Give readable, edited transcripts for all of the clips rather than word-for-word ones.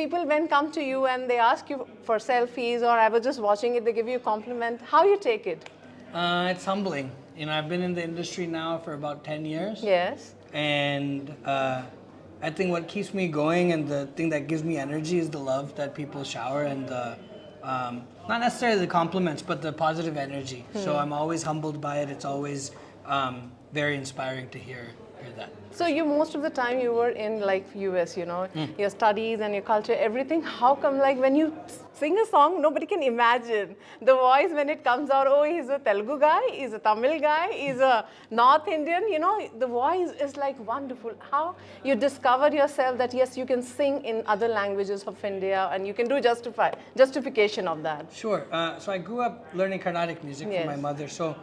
people when come to you and they ask you for selfies, or I was just watching it, they give you a compliment, how you take it? It's humbling. You know, I've been in the industry now for about 10 years. Yes. And I think what keeps me going and the thing that gives me energy is the love that people shower and the, not necessarily the compliments, but the positive energy. So I'm always humbled by it. It's always very inspiring to hear that. So you most of the time you were in like US, you know, your studies and your culture, everything. How come like when you sing a song, nobody can imagine the voice when it comes out? Oh, he's a Telugu guy, he's a Tamil guy, he's a North Indian. You know, the voice is like wonderful. How you discovered yourself that yes, you can sing in other languages of India and you can do justification of that. Sure. So I grew up learning Carnatic music Yes. from my mother. So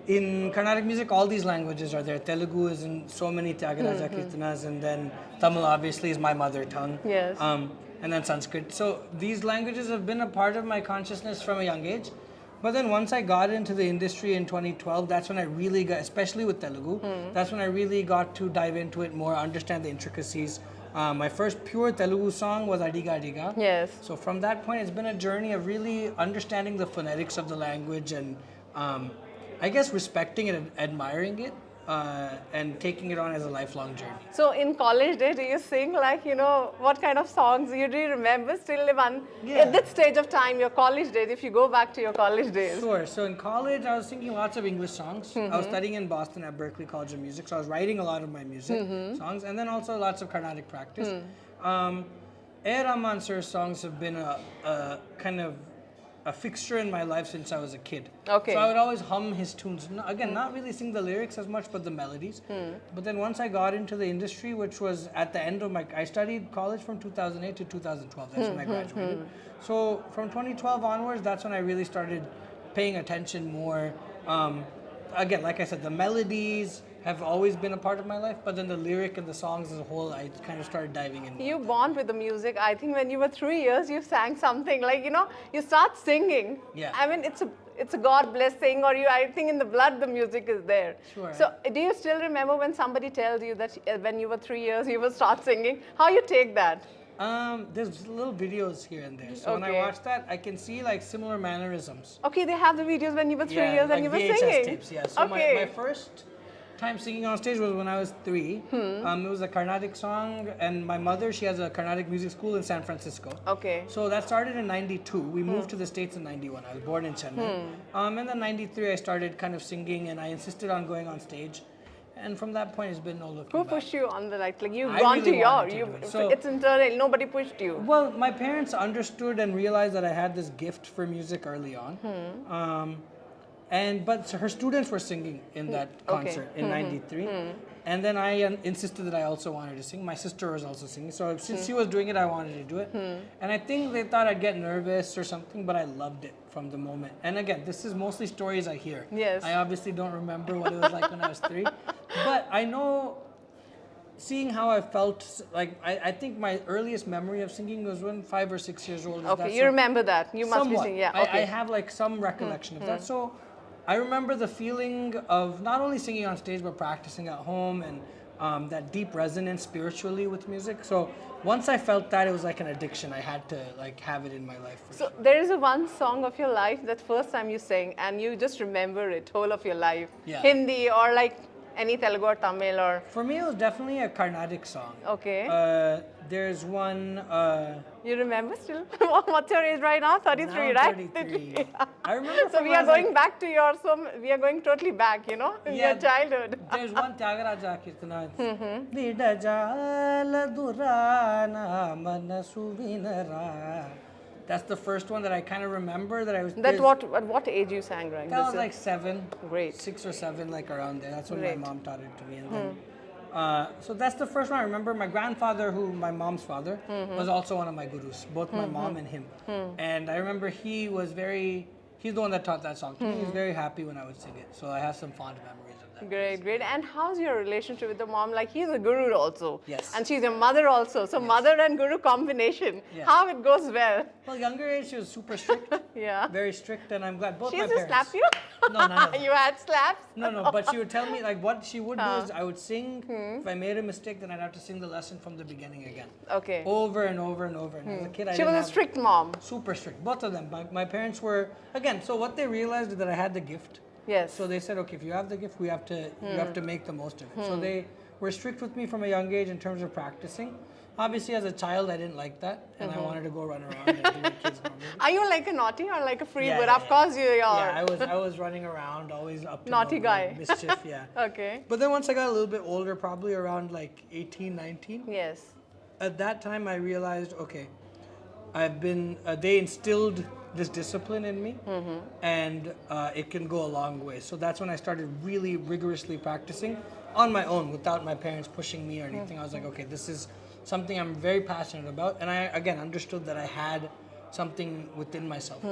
in Carnatic music, all these languages are there. Telugu is in so many Tyagaraja Kirtanas, and then Tamil obviously is my mother tongue. Yes. And then Sanskrit. So these languages have been a part of my consciousness from a young age. But then once I got into the industry in 2012, that's when I really got, especially with Telugu, that's when I really got to dive into it more, understand the intricacies. My first pure Telugu song was Adiga Adiga. Yes. So from that point, it's been a journey of really understanding the phonetics of the language and I guess respecting it and admiring it and taking it on as a lifelong journey. So in college days, do you sing like, you know, what kind of songs do you remember still at that stage of time, your college days, if you go back to your college days? Sure. So in college, I was singing lots of English songs. I was studying in Boston at Berklee College of Music, so I was writing a lot of my music songs, and then also lots of Carnatic practice. A. Rahman sir's songs have been a kind of a fixture in my life since I was a kid. Okay. So I would always hum his tunes. Again, not really sing the lyrics as much, but the melodies. But then once I got into the industry, which was at the end of I studied college from 2008 to 2012. That's when I graduated. So from 2012 onwards, that's when I really started paying attention more. Again, like I said, the melodies have always been a part of my life, but then the lyric and the songs as a whole, I kind of started diving in. You bond with the music. I think when you were 3 years, you sang something like, you know, you start singing. Yeah. I mean, it's a God blessing, or I think in the blood the music is there. Sure. So do you still remember when somebody tells you that when you were 3 years, you will start singing? How you take that? There's little videos here and there. So when I Okay. watch that, I can see like similar mannerisms. Okay, they have the videos when you were 3 years like and you were VHS singing. tapes, yeah. So Okay. my first time singing on stage was when I was 3. It was a Carnatic song, and my mother, she has a Carnatic music school in San Francisco. Okay. So that started in 92. We moved to the States in 91. I was born in Chennai. And then 93, I started kind of singing, and I insisted on going on stage. And from that point, it's been no looking Who back. pushed you on the like you've I gone really to your, wanted to do it. So- it's internal, nobody pushed you. Well, my parents understood and realized that I had this gift for music early on. But her students were singing in that concert in 93. And then I insisted that I also wanted to sing. My sister was also singing. So since she was doing it, I wanted to do it. And I think they thought I'd get nervous or something, but I loved it from the moment. And again, this is mostly stories I hear. Yes. I obviously don't remember what it was like when I was 3. But I know seeing how I felt, like I think my earliest memory of singing was when 5 or 6 years old. Okay, you remember that. You must be Somewhat. singing. Yeah, I okay. have like some recollection of that. So I remember the feeling of not only singing on stage, but practicing at home and that deep resonance spiritually with music. So once I felt that, it was like an addiction. I had to like have it in my life. For So sure. there is a one song of your life that first time you sang and you just remember it whole of your life. Yeah. Hindi or like any Telugu or Tamil or For me, it was definitely a Carnatic song. okay. There's one. You remember still? What's your age right now? 33, Now right? 33. I remember. So from we when I are was, going back to your we are going totally back, you know, in your childhood. There's one Tyagaraja Kirtana. Vidajala durana manasu vinara. That's the first one that I kind of remember that I was. That at what age you sang, right? That was like 7. Great. 6 or 7, like around there. That's when Great. my mom taught it to me. And then, so that's the first one I remember. My grandfather, my mom's father, was also one of my gurus, both my mom and him. And I remember he's the one that taught that song to me. He was very happy when I would sing it. So I have some fond memories of that. that. Great, great. And how's your relationship with the mom? Like, he's a guru also. Yes. And she's your mother also. So mother and guru combination. Yeah. How it goes well. Well, younger age, she was super strict. Yeah. Very strict, and I'm glad both She my used to parents. slap you? No, none of them. You had slaps? No, but she would tell me, like, what she would do is I would sing. If I made a mistake, then I'd have to sing the lesson from the beginning again. Okay. Over and over and over. And as a kid, I She didn't was a have- strict mom. Super strict. Both of them. My parents were, again, so what they realized is that I had the gift. Yes. So they said, okay, if you have the gift, you have to make the most of it. So they were strict with me from a young age in terms of practicing. Obviously, as a child, I didn't like that, and I wanted to go run around and do what kids normally do. Are you like a naughty or like a free? Yeah, But yeah, of yeah. course you are. Yeah, I was running around, always up to Naughty no guy. mischief, yeah. Okay. But then once I got a little bit older, probably around like 18, 19, Yes. at that time I realized, okay, they instilled this discipline in me, and it can go a long way. So that's when I started really rigorously practicing on my own without my parents pushing me or anything. I was like, okay, this is something I'm very passionate about. And I, again, understood that I had something within myself.